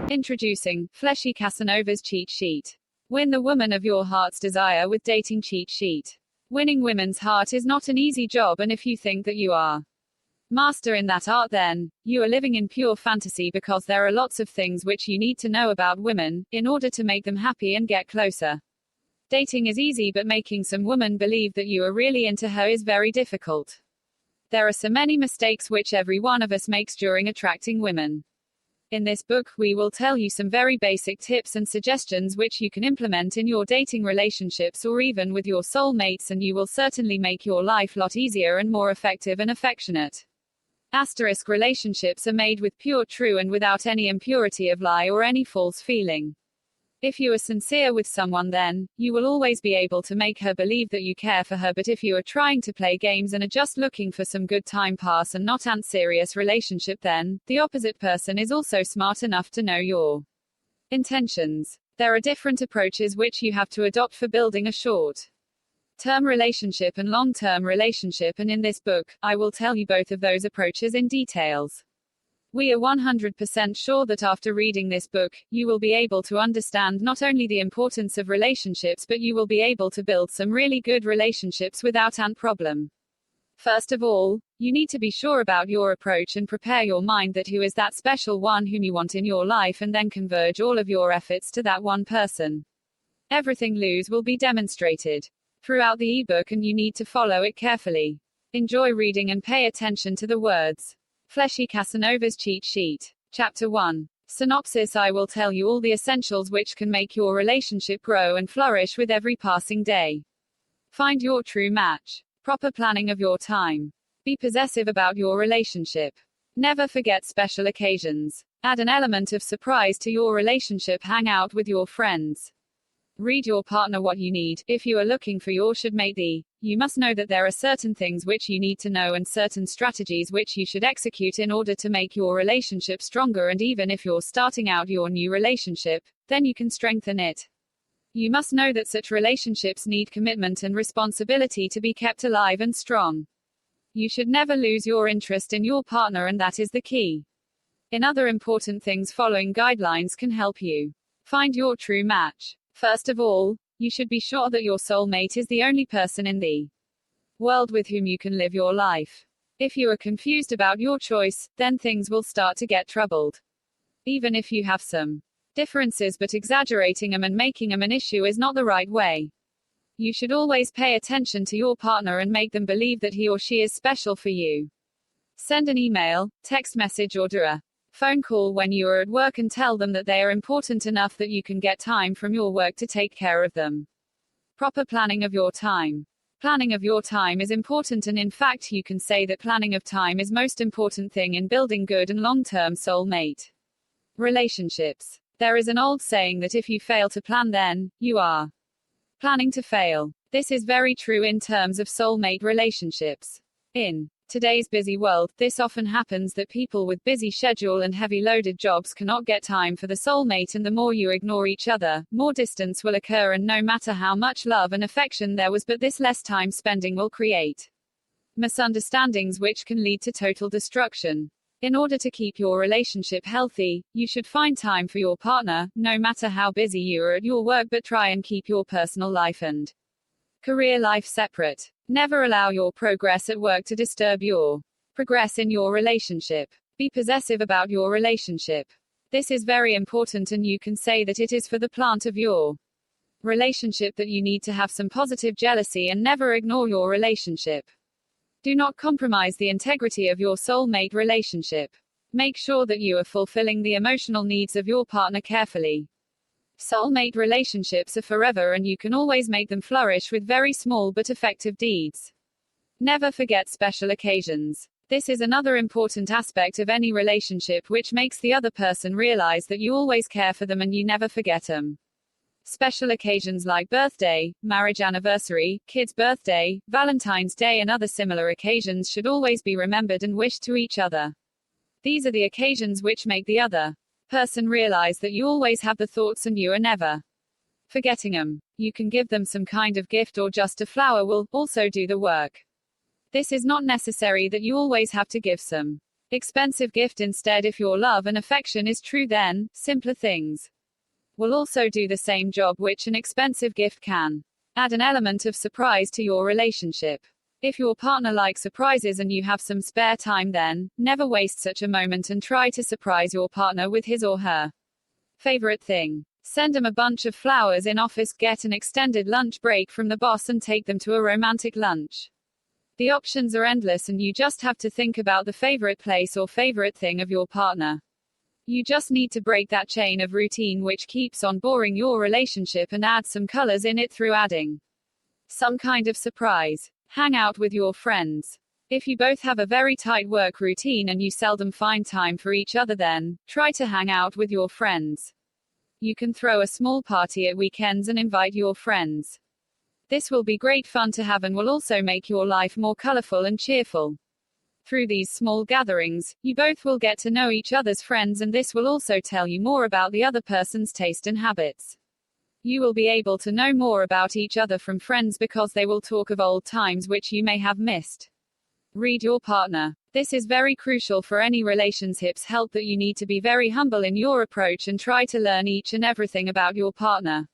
Introducing Fleshy Casanova's Cheat Sheet. Win the woman of your heart's desire with Dating Cheat Sheet. Winning women's heart is not an easy job, and if you think that you are master in that art, then you are living in pure fantasy, because there are lots of things which you need to know about women in order to make them happy and get closer. Dating is easy, but making some woman believe that you are really into her is very difficult. There are so many mistakes which every one of us makes during attracting women. In this book, we will tell you some very basic tips and suggestions which you can implement in your dating relationships or even with your soulmates, and you will certainly make your life a lot easier and more effective and affectionate. Asterisk relationships are made with pure true and without any impurity of lie or any false feeling. If you are sincere with someone, then you will always be able to make her believe that you care for her. But if you are trying to play games and are just looking for some good time pass and not an serious relationship, then the opposite person is also smart enough to know your intentions. There are different approaches which you have to adopt for building a short-term relationship and long-term relationship, and in this book, I will tell you both of those approaches in details. We are 100% sure that after reading this book, you will be able to understand not only the importance of relationships, but you will be able to build some really good relationships without any problem. First of all, you need to be sure about your approach and prepare your mind that who is that special one whom you want in your life, and then converge all of your efforts to that one person. Everything loose will be demonstrated throughout the ebook, and you need to follow it carefully. Enjoy reading and pay attention to the words. Fleshy Casanova's Cheat Sheet. Chapter 1. Synopsis. I will tell you all the essentials which can make your relationship grow and flourish with every passing day. Find your true match. Proper planning of your time. Be possessive about your relationship. Never forget special occasions. Add an element of surprise to your relationship. Hang out with your friends. Read your partner what you need. If you are looking for your should mate, you must know that there are certain things which you need to know and certain strategies which you should execute in order to make your relationship stronger, and even if you're starting out your new relationship, then you can strengthen it. You must know that such relationships need commitment and responsibility to be kept alive and strong. You should never lose your interest in your partner, and that is the key. In other important things, following guidelines can help you find your true match. First of all, you should be sure that your soulmate is the only person in the world with whom you can live your life. If you are confused about your choice, then things will start to get troubled. Even if you have some differences, but exaggerating them and making them an issue is not the right way. You should always pay attention to your partner and make them believe that he or she is special for you. Send an email, text message, or do a phone call when you are at work and tell them that they are important enough that you can get time from your work to take care of them. Proper planning of your time. Planning of your time is important, and in fact you can say that planning of time is most important thing in building good and long-term soulmate relationships. There is an old saying that if you fail to plan, then you are planning to fail. This is very true in terms of soulmate relationships. In today's busy world, this often happens that people with busy schedule and heavy loaded jobs cannot get time for the soulmate, and the more you ignore each other, more distance will occur, and no matter how much love and affection there was, but this less time spending will create misunderstandings which can lead to total destruction. In order to keep your relationship healthy, you should find time for your partner, no matter how busy you are at your work, but try and keep your personal life and career life separate. Never allow your progress at work to disturb your progress in your relationship. Be possessive about your relationship. This is very important, and you can say that it is for the plant of your relationship that you need to have some positive jealousy and never ignore your relationship. Do not compromise the integrity of your soulmate relationship. Make sure that you are fulfilling the emotional needs of your partner carefully. Soulmate relationships are forever, and you can always make them flourish with very small but effective deeds. Never forget special occasions. This is another important aspect of any relationship which makes the other person realize that you always care for them and you never forget them. Special occasions like birthday, marriage anniversary, kid's birthday, Valentine's Day, and other similar occasions should always be remembered and wished to each other. These are the occasions which make the other person realize that you always have the thoughts and you are never forgetting them. You can give them some kind of gift, or just a flower will also do the work. This is not necessary that you always have to give some Expensive gift instead. If your love and affection is true, then simpler things will also do the same job which an expensive gift can. Add an element of surprise to your relationship. If your partner likes surprises and you have some spare time, then never waste such a moment and try to surprise your partner with his or her favorite thing. Send them a bunch of flowers in office, get an extended lunch break from the boss and take them to a romantic lunch. The options are endless and you just have to think about the favorite place or favorite thing of your partner. You just need to break that chain of routine which keeps on boring your relationship and add some colors in it through adding some kind of surprise. Hang out with your friends. If you both have a very tight work routine and you seldom find time for each other, then try to hang out with your friends. You can throw a small party at weekends and invite your friends. This will be great fun to have and will also make your life more colorful and cheerful. Through these small gatherings, you both will get to know each other's friends, and this will also tell you more about the other person's taste and habits. You will be able to know more about each other from friends because they will talk of old times which you may have missed. Read your partner. This is very crucial for any relationships. Help that you need to be very humble in your approach and try to learn each and everything about your partner.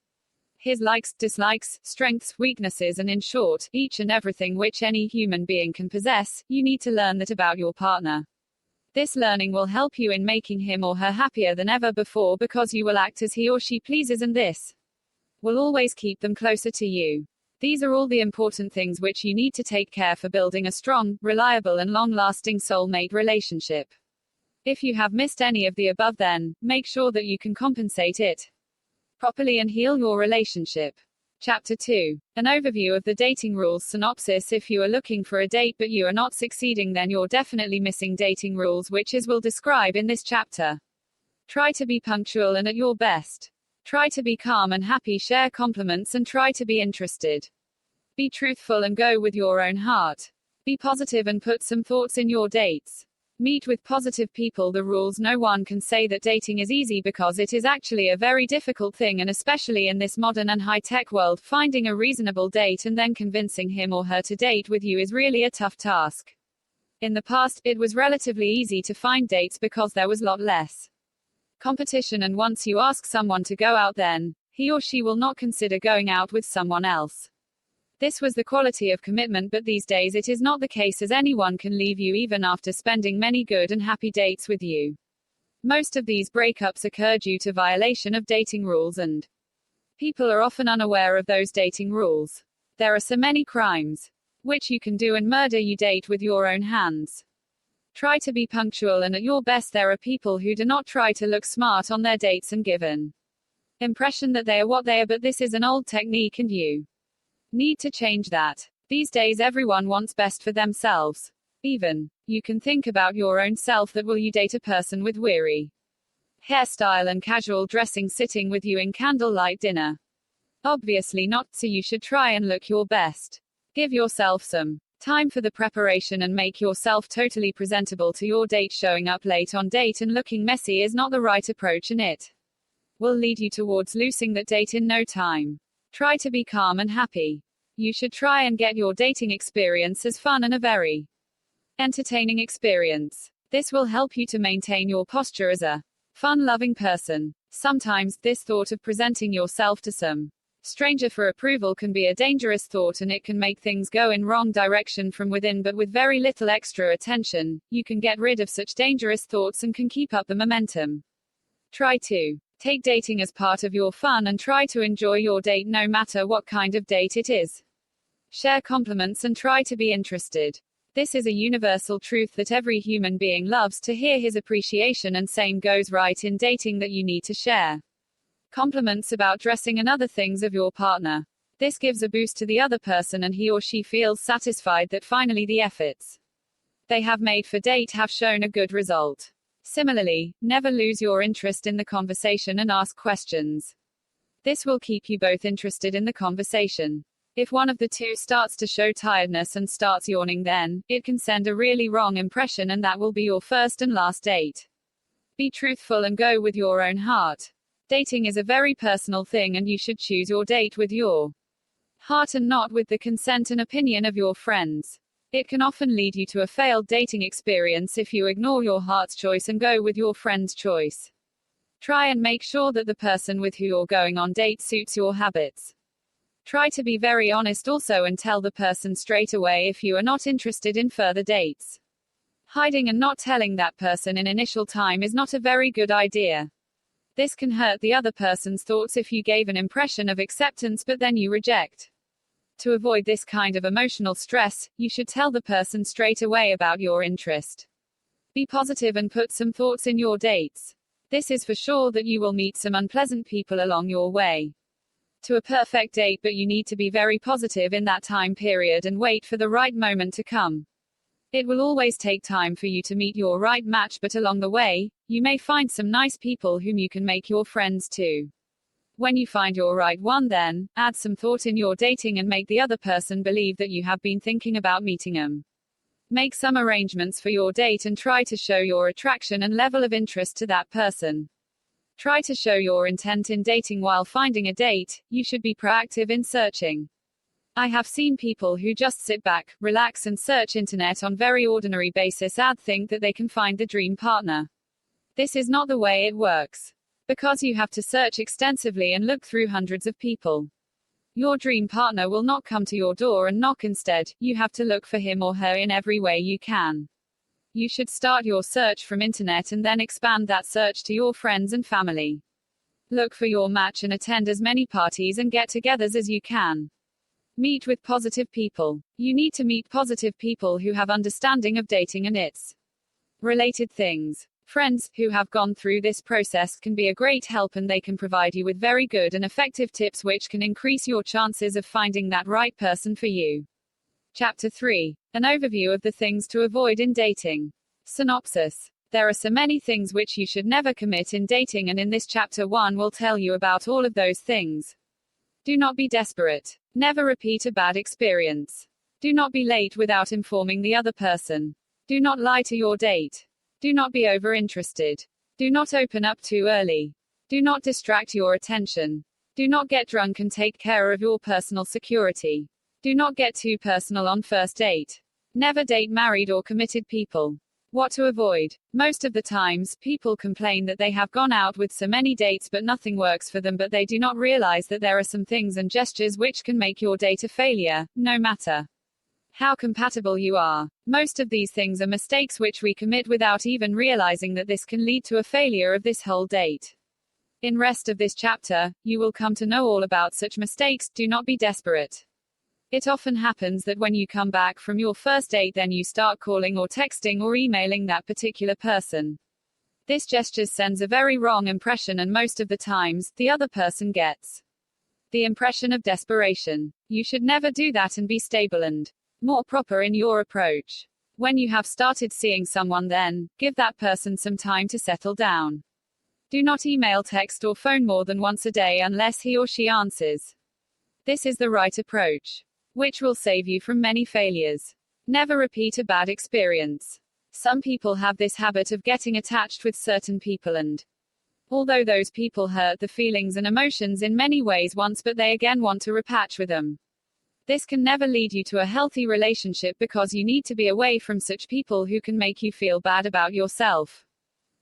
His likes, dislikes, strengths, weaknesses, and in short, each and everything which any human being can possess, you need to learn that about your partner. This learning will help you in making him or her happier than ever before because you will act as he or she pleases, and this will always keep them closer to you. These are all the important things which you need to take care for building a strong, reliable, and long-lasting soulmate relationship. If you have missed any of the above, then make sure that you can compensate it properly and heal your relationship. Chapter 2. An overview of the dating rules synopsis. If you are looking for a date but you are not succeeding, then you're definitely missing dating rules, which is will describe in this chapter. Try to be punctual and at your best. Try to be calm and happy, share compliments and try to be interested. Be truthful and go with your own heart. Be positive and put some thoughts in your dates. Meet with positive people. The rules. No one can say that dating is easy because it is actually a very difficult thing, and especially in this modern and high-tech world, finding a reasonable date and then convincing him or her to date with you is really a tough task. In the past, it was relatively easy to find dates because there was a lot less competition, and once you ask someone to go out, then he or she will not consider going out with someone else. This was the quality of commitment, but these days it is not the case, as anyone can leave you even after spending many good and happy dates with you. Most of these breakups occur due to violation of dating rules, and people are often unaware of those dating rules. There are so many crimes which you can do and murder you date with your own hands. Try to be punctual and at your best. There are people who do not try to look smart on their dates and give an impression that they are what they are, but this is an old technique and you need to change that. These days everyone wants best for themselves. Even you can think about your own self. That will you date a person with weary hairstyle and casual dressing sitting with you in candlelight dinner? Obviously not, so you should try and look your best. Give yourself some time for the preparation and make yourself totally presentable to your date. Showing up late on date and looking messy is not the right approach, and it will lead you towards losing that date in no time. Try to be calm and happy. You should try and get your dating experience as fun and a very entertaining experience. This will help you to maintain your posture as a fun-loving person. Sometimes, this thought of presenting yourself to some stranger for approval can be a dangerous thought, and it can make things go in wrong direction from within, but with very little extra attention, you can get rid of such dangerous thoughts and can keep up the momentum. Try to take dating as part of your fun and try to enjoy your date no matter what kind of date it is. Share compliments and try to be interested. This is a universal truth that every human being loves to hear his appreciation, and same goes right in dating, that you need to share compliments about dressing and other things of your partner. This gives a boost to the other person and he or she feels satisfied that finally the efforts they have made for date have shown a good result. Similarly, never lose your interest in the conversation and ask questions. This will keep you both interested in the conversation. If one of the two starts to show tiredness and starts yawning, then it can send a really wrong impression, and that will be your first and last date. Be truthful and go with your own heart. Dating is a very personal thing, and you should choose your date with your heart and not with the consent and opinion of your friends. It can often lead you to a failed dating experience if you ignore your heart's choice and go with your friend's choice. Try and make sure that the person with who you're going on dates suits your habits. Try to be very honest also and tell the person straight away if you are not interested in further dates. Hiding and not telling that person in initial time is not a very good idea. This can hurt the other person's thoughts if you gave an impression of acceptance but then you reject. To avoid this kind of emotional stress, you should tell the person straight away about your interest. Be positive and put some thoughts in your dates. This is for sure that you will meet some unpleasant people along your way to a perfect date, but you need to be very positive in that time period and wait for the right moment to come. It will always take time for you to meet your right match, but along the way, you may find some nice people whom you can make your friends too. When you find your right one, then, add some thought in your dating and make the other person believe that you have been thinking about meeting them. Make some arrangements for your date and try to show your attraction and level of interest to that person. Try to show your intent in dating while finding a date. You should be proactive in searching. I have seen people who just sit back, relax and search internet on very ordinary basis and think that they can find the dream partner. This is not the way it works. Because you have to search extensively and look through hundreds of people. Your dream partner will not come to your door and knock. Instead, you have to look for him or her in every way you can. You should start your search from internet and then expand that search to your friends and family. Look for your match and attend as many parties and get-togethers as you can. Meet with positive people. You need to meet positive people who have understanding of dating and its related things. Friends who have gone through this process can be a great help, and they can provide you with very good and effective tips which can increase your chances of finding that right person for you. Chapter 3. An overview of the things to avoid in dating. Synopsis. There are so many things which you should never commit in dating, and in this chapter 1 will tell you about all of those things. Do not be desperate. Never repeat a bad experience. Do not be late without informing the other person. Do not lie to your date. Do not be over-interested. Do not open up too early. Do not distract your attention. Do not get drunk and take care of your personal security. Do not get too personal on first date. Never date married or committed people. What to avoid. Most of the times, people complain that they have gone out with so many dates but nothing works for them, but they do not realize that there are some things and gestures which can make your date a failure, no matter how compatible you are. Most of these things are mistakes which we commit without even realizing that this can lead to a failure of this whole date. In rest of this chapter, you will come to know all about such mistakes. Do not be desperate. It often happens that when you come back from your first date, then you start calling or texting or emailing that particular person. This gesture sends a very wrong impression, and most of the times, the other person gets the impression of desperation. You should never do that and be stable and more proper in your approach. When you have started seeing someone, then give that person some time to settle down. Do not email, text or phone more than once a day unless he or she answers. This is the right approach, which will save you from many failures. Never repeat a bad experience. Some people have this habit of getting attached with certain people, and although those people hurt the feelings and emotions in many ways once, but they again want to repatch with them. This can never lead you to a healthy relationship, because you need to be away from such people who can make you feel bad about yourself.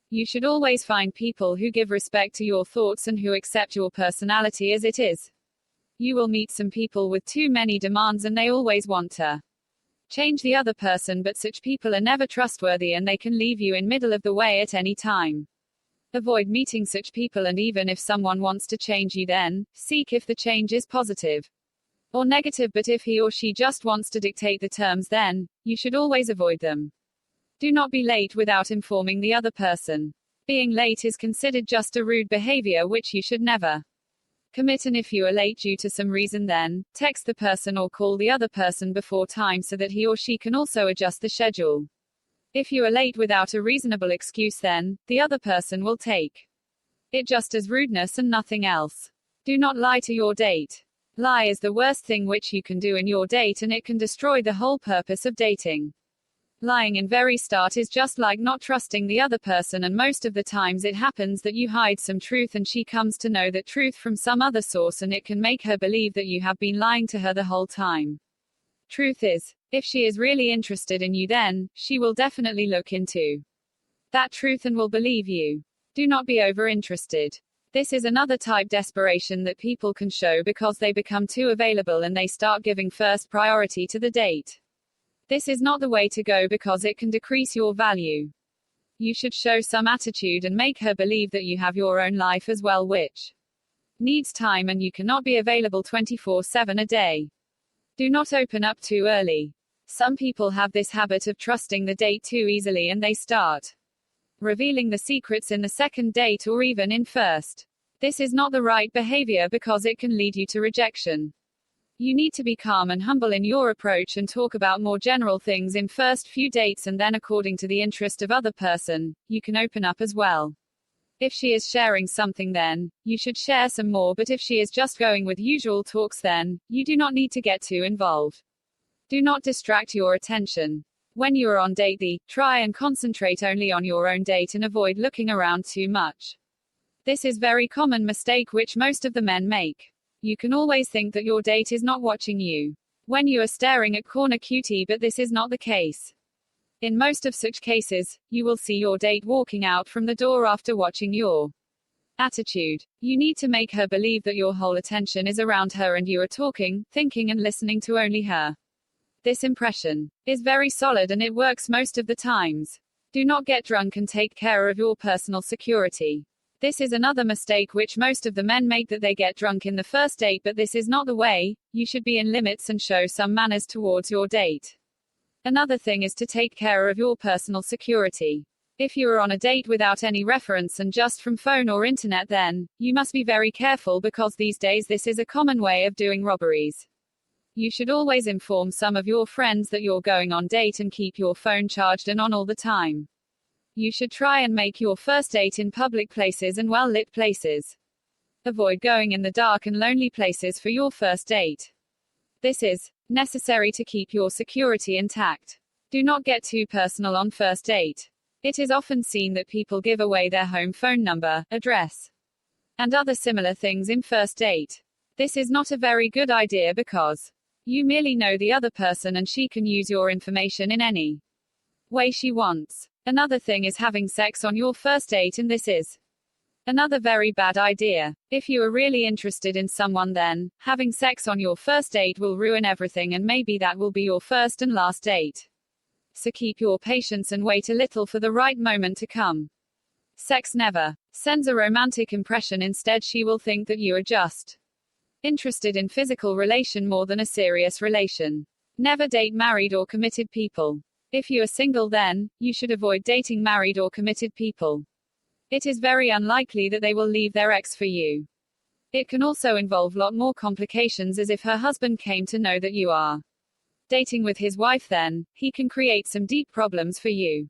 You should always find people who give respect to your thoughts and who accept your personality as it is. You will meet some people with too many demands and they always want to change the other person, but such people are never trustworthy and they can leave you in middle of the way at any time. Avoid meeting such people, and even if someone wants to change you, then seek if the change is positive or negative, but if he or she just wants to dictate the terms, then you should always avoid them. Do not be late without informing the other person. Being late is considered just a rude behavior which you should never commit, and if you are late due to some reason, then text the person or call the other person before time so that he or she can also adjust the schedule. If you are late without a reasonable excuse, then the other person will take it just as rudeness and nothing else. Do not lie to your date. Lie is the worst thing which you can do in your date, and it can destroy the whole purpose of dating. Lying in very start is just like not trusting the other person, and most of the times it happens that you hide some truth and she comes to know that truth from some other source, and it can make her believe that you have been lying to her the whole time. Truth is, If she is really interested in you, then she will definitely look into that truth and will believe you. Do not be over-interested. This is another type desperation that people can show because they become too available and they start giving first priority to the date. This is not the way to go because it can decrease your value. You should show some attitude and make her believe that you have your own life as well, which needs time, and you cannot be available 24/7 a day. Do not open up too early. Some people have this habit of trusting the date too easily and they start revealing the secrets in the second date or even in first. This is not the right behavior because it can lead you to rejection. You need to be calm and humble in your approach and talk about more general things in first few dates, and then according to the interest of other person, you can open up as well. If she is sharing something, then you should share some more, but if she is just going with usual talks, then you do not need to get too involved. Do not distract your attention. When you are on date, try and concentrate only on your own date and avoid looking around too much. This is very common mistake which most of the men make. You can always think that your date is not watching you when you are staring at corner cutie, but this is not the case. In most of such cases, you will see your date walking out from the door after watching your attitude. You need to make her believe that your whole attention is around her and you are talking, thinking and listening to only her. This impression is very solid and it works most of the times. Do not get drunk and take care of your personal security. This is another mistake which most of the men make, that they get drunk in the first date, but this is not the way. You should be in limits and show some manners towards your date. Another thing is to take care of your personal security. If you are on a date without any reference and just from phone or internet, then you must be very careful because these days this is a common way of doing robberies. You should always inform some of your friends that you're going on date and keep your phone charged and on all the time. You should try and make your first date in public places and well-lit places. Avoid going in the dark and lonely places for your first date. This is necessary to keep your security intact. Do not get too personal on first date. It is often seen that people give away their home phone number, address, and other similar things in first date. This is not a very good idea because you merely know the other person and she can use your information in any way she wants. Another thing is having sex on your first date, and this is another very bad idea. If you are really interested in someone, then having sex on your first date will ruin everything, and maybe that will be your first and last date. So keep your patience and wait a little for the right moment to come. Sex never sends a romantic impression. Instead, she will think that you are just interested in physical relation more than a serious relation. Never date married or committed people. If you are single, then you should avoid dating married or committed people. It is very unlikely that they will leave their ex for you. It can also involve lot more complications, as if her husband came to know that you are dating with his wife, then he can create some deep problems for you.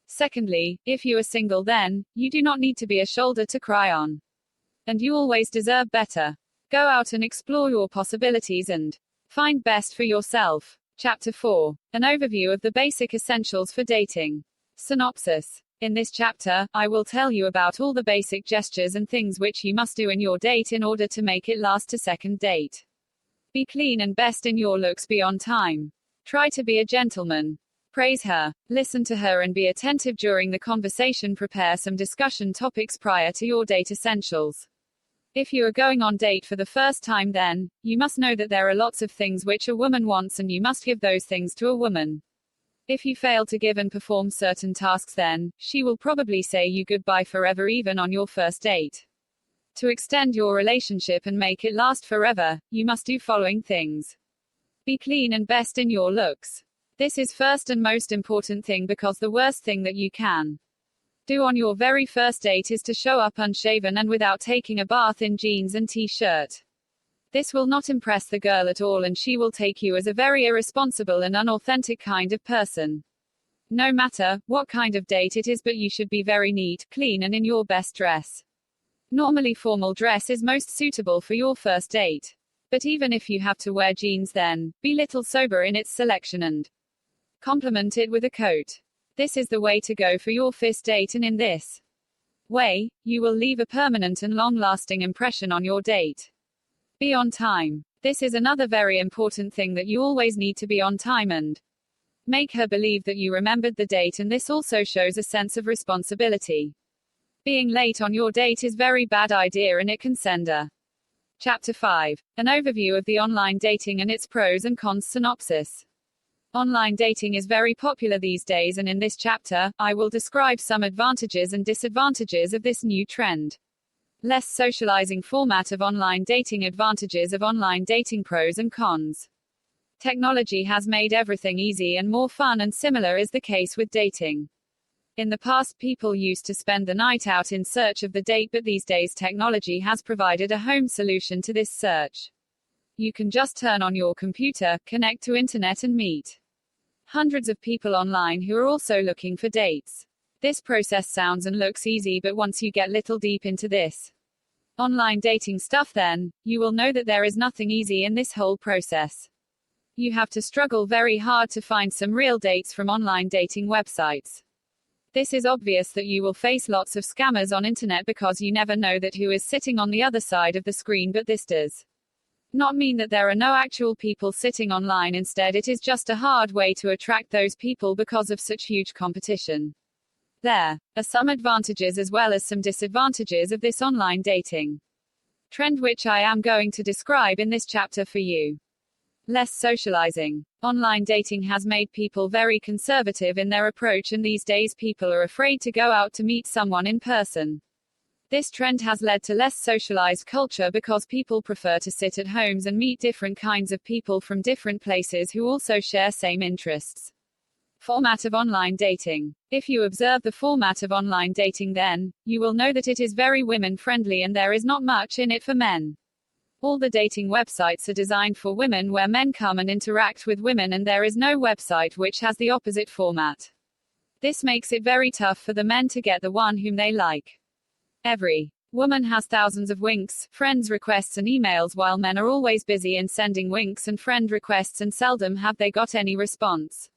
Secondly, if you are single, then you do not need to be a shoulder to cry on. And you always deserve better. Go out and explore your possibilities and find best for yourself. Chapter 4. An overview of the basic essentials for dating. Synopsis. In this chapter, I will tell you about all the basic gestures and things which you must do in your date in order to make it last to second date. Be clean and best in your looks. Be on time. Try to be a gentleman. Praise her. Listen to her and be attentive during the conversation. Prepare some discussion topics prior to your date essentials. If you are going on date for the first time, then you must know that there are lots of things which a woman wants and you must give those things to a woman. If you fail to give and perform certain tasks, then she will probably say you goodbye forever even on your first date. To extend your relationship and make it last forever, you must do following things. Be clean and best in your looks. This is first and most important thing, because the worst thing that you can do on your very first date is to show up unshaven and without taking a bath in jeans and t-shirt. This will not impress the girl at all, and she will take you as a very irresponsible and unauthentic kind of person. No matter what kind of date it is, but you should be very neat, clean and in your best dress. Normally formal dress is most suitable for your first date. But even if you have to wear jeans, then be little sober in its selection and complement it with a coat. This is the way to go for your first date, and in this way, you will leave a permanent and long-lasting impression on your date. Be on time. This is another very important thing, that you always need to be on time and make her believe that you remembered the date, and this also shows a sense of responsibility. Being late on your date is very bad idea, and it can send a. Chapter 5. An overview of the online dating and its pros and cons synopsis. Online dating is very popular these days, and in this chapter, I will describe some advantages and disadvantages of this new trend. Less socializing format of online dating, advantages of online dating, pros and cons. Technology has made everything easy and more fun, and similar is the case with dating. In the past, people used to spend the night out in search of the date, but these days technology has provided a home solution to this search. You can just turn on your computer, connect to internet and meet hundreds of people online who are also looking for dates. This process sounds and looks easy, but once you get little deep into this online dating stuff, then you will know that there is nothing easy in this whole process. You have to struggle very hard to find some real dates from online dating websites. This is obvious that you will face lots of scammers on internet, because you never know that who is sitting on the other side of the screen, but this does not mean that there are no actual people sitting online. Instead, it is just a hard way to attract those people because of such huge competition. There are some advantages as well as some disadvantages of this online dating trend, which I am going to describe in this chapter for you. Less socializing. Online dating has made people very conservative in their approach, and these days people are afraid to go out to meet someone in person. This trend has led to less socialized culture, because people prefer to sit at homes and meet different kinds of people from different places who also share same interests. Format of online dating. If you observe the format of online dating, then you will know that it is very women friendly, and there is not much in it for men. All the dating websites are designed for women, where men come and interact with women, and there is no website which has the opposite format. This makes it very tough for the men to get the one whom they like. Every woman has thousands of winks, friends requests and emails, while men are always busy in sending winks and friend requests, and seldom have they got any response.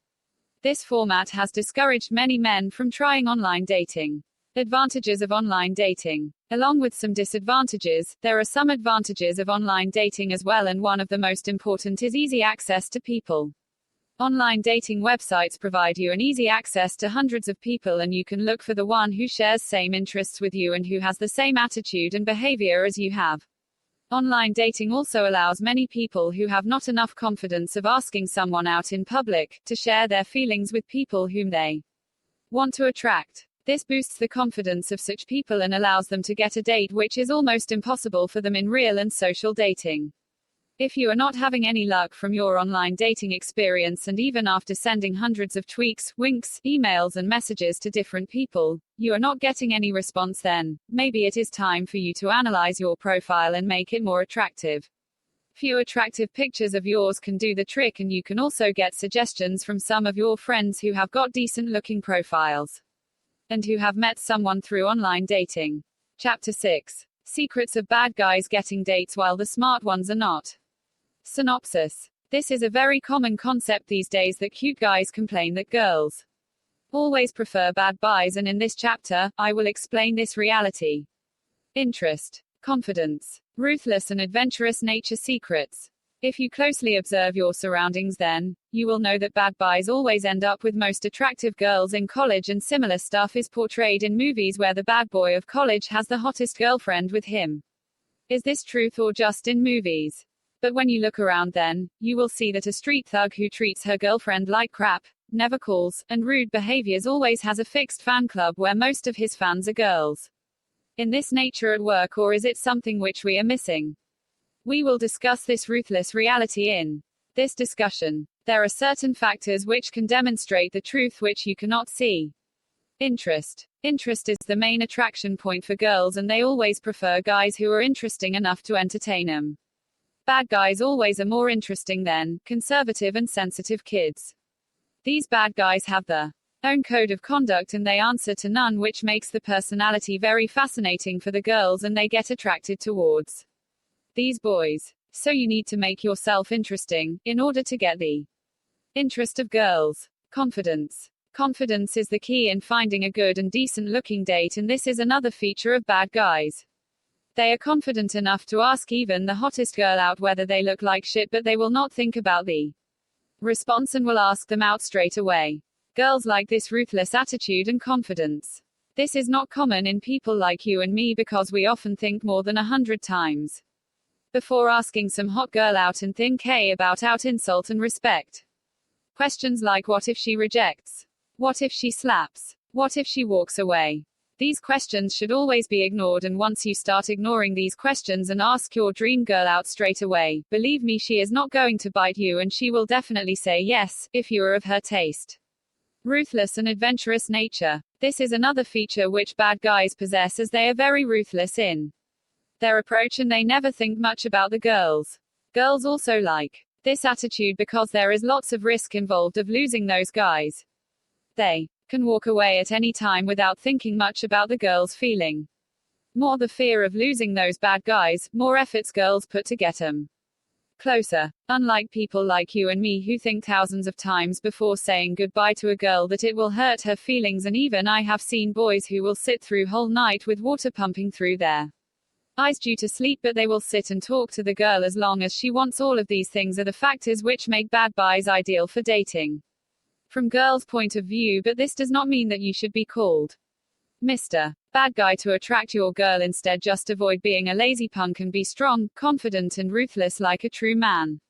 This format has discouraged many men from trying online dating. Advantages of online dating. Along with some disadvantages, there are some advantages of online dating as well, and one of the most important is easy access to people. Online dating websites provide you an easy access to hundreds of people, and you can look for the one who shares same interests with you and who has the same attitude and behavior as you have. Online dating also allows many people who have not enough confidence of asking someone out in public to share their feelings with people whom they want to attract. This boosts the confidence of such people and allows them to get a date, which is almost impossible for them in real and social dating. If you are not having any luck from your online dating experience, and even after sending hundreds of tweaks, winks, emails and messages to different people, you are not getting any response, then maybe it is time for you to analyze your profile and make it more attractive. Few attractive pictures of yours can do the trick, and you can also get suggestions from some of your friends who have got decent looking profiles and who have met someone through online dating. Chapter 6. Secrets of bad guys getting dates while the smart ones are not. Synopsis. This is a very common concept these days, that cute guys complain that girls always prefer bad boys, and in this chapter, I will explain this reality. Interest. Confidence. Ruthless and adventurous nature. Secrets. If you closely observe your surroundings, then you will know that bad boys always end up with most attractive girls in college, and similar stuff is portrayed in movies where the bad boy of college has the hottest girlfriend with him. Is this truth or just in movies? But when you look around, then you will see that a street thug who treats her girlfriend like crap, never calls, and rude behaviors always has a fixed fan club where most of his fans are girls. In this nature at work, or is it something which we are missing? We will discuss this ruthless reality in this discussion. There are certain factors which can demonstrate the truth which you cannot see. Interest. Interest is the main attraction point for girls, and they always prefer guys who are interesting enough to entertain them. Bad guys always are more interesting than conservative and sensitive kids. These bad guys have their own code of conduct, and they answer to none, which makes the personality very fascinating for the girls, and they get attracted towards these boys. So you need to make yourself interesting in order to get the interest of girls. Confidence. Confidence is the key in finding a good and decent looking date, and this is another feature of bad guys. They are confident enough to ask even the hottest girl out whether they look like shit, but they will not think about the response and will ask them out straight away. Girls like this ruthless attitude and confidence. This is not common in people like you and me because we often think more than 100 times before asking some hot girl out and think about out insult and respect. Questions like what if she rejects? What if she slaps? What if she walks away? These questions should always be ignored, and once you start ignoring these questions and ask your dream girl out straight away, believe me, she is not going to bite you and she will definitely say yes, if you are of her taste. Ruthless and adventurous nature. This is another feature which bad guys possess, as they are very ruthless in their approach and they never think much about the girls. Girls also like this attitude because there is lots of risk involved of losing those guys. They can walk away at any time without thinking much about the girl's feeling. More the fear of losing those bad guys, more efforts girls put to get 'em closer. Unlike people like you and me who think thousands of times before saying goodbye to a girl that it will hurt her feelings, and even I have seen boys who will sit through whole night with water pumping through their eyes due to sleep, but they will sit and talk to the girl as long as she wants. All of these things are the factors which make bad guys ideal for dating from girls' point of view, but this does not mean that you should be called Mr. Bad Guy to attract your girl. Instead, just avoid being a lazy punk and be strong, confident and ruthless like a true man.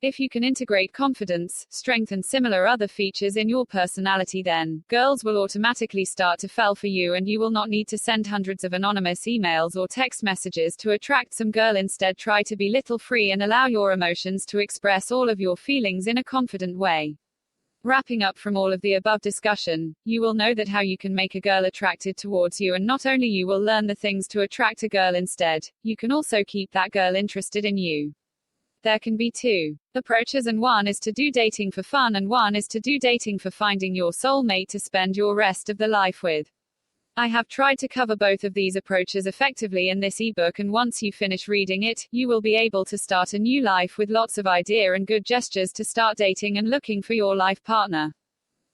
If you can integrate confidence, strength and similar other features in your personality, then girls will automatically start to fall for you and you will not need to send hundreds of anonymous emails or text messages to attract some girl. Instead, try to be little free and allow your emotions to express all of your feelings in a confident way. Wrapping up from all of the above discussion, you will know that how you can make a girl attracted towards you, and not only you will learn the things to attract a girl, instead, you can also keep that girl interested in you. There can be two approaches, and one is to do dating for fun and one is to do dating for finding your soulmate to spend your rest of the life with. I have tried to cover both of these approaches effectively in this ebook, and once you finish reading it, you will be able to start a new life with lots of idea and good gestures to start dating and looking for your life partner.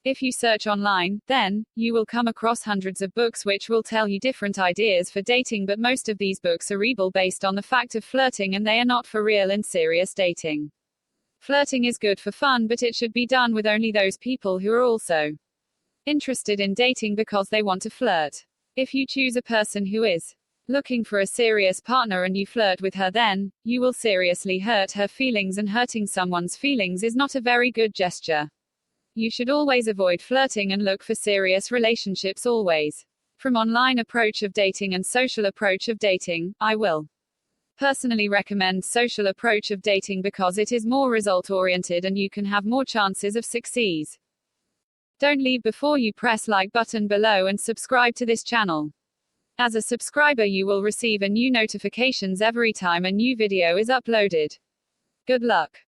If you search online, then, you will come across hundreds of books which will tell you different ideas for dating, but most of these books are rebel based on the fact of flirting and they are not for real and serious dating. Flirting is good for fun, but it should be done with only those people who are also interested in dating because they want to flirt. If you choose a person who is looking for a serious partner and you flirt with her, then, you will seriously hurt her feelings, and hurting someone's feelings is not a very good gesture. You should always avoid flirting and look for serious relationships always. From online approach of dating and social approach of dating, I will personally recommend social approach of dating because it is more result oriented and you can have more chances of success. Don't leave before you press like button below and subscribe to this channel. As a subscriber you will receive a new notifications every time a new video is uploaded. Good luck.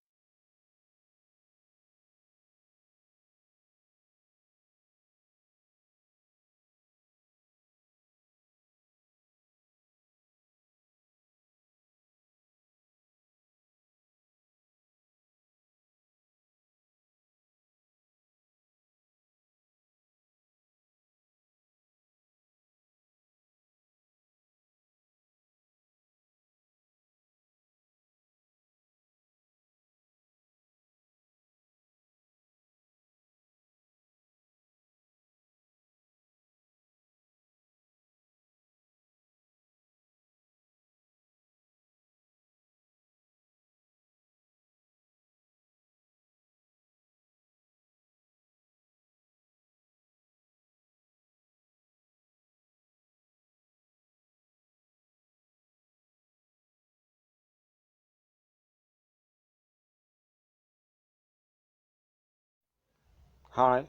Hi,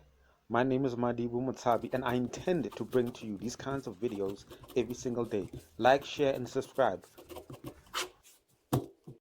my name is Madibu Mutabi, and I intend to bring to you these kinds of videos every single day. Like, share, and subscribe.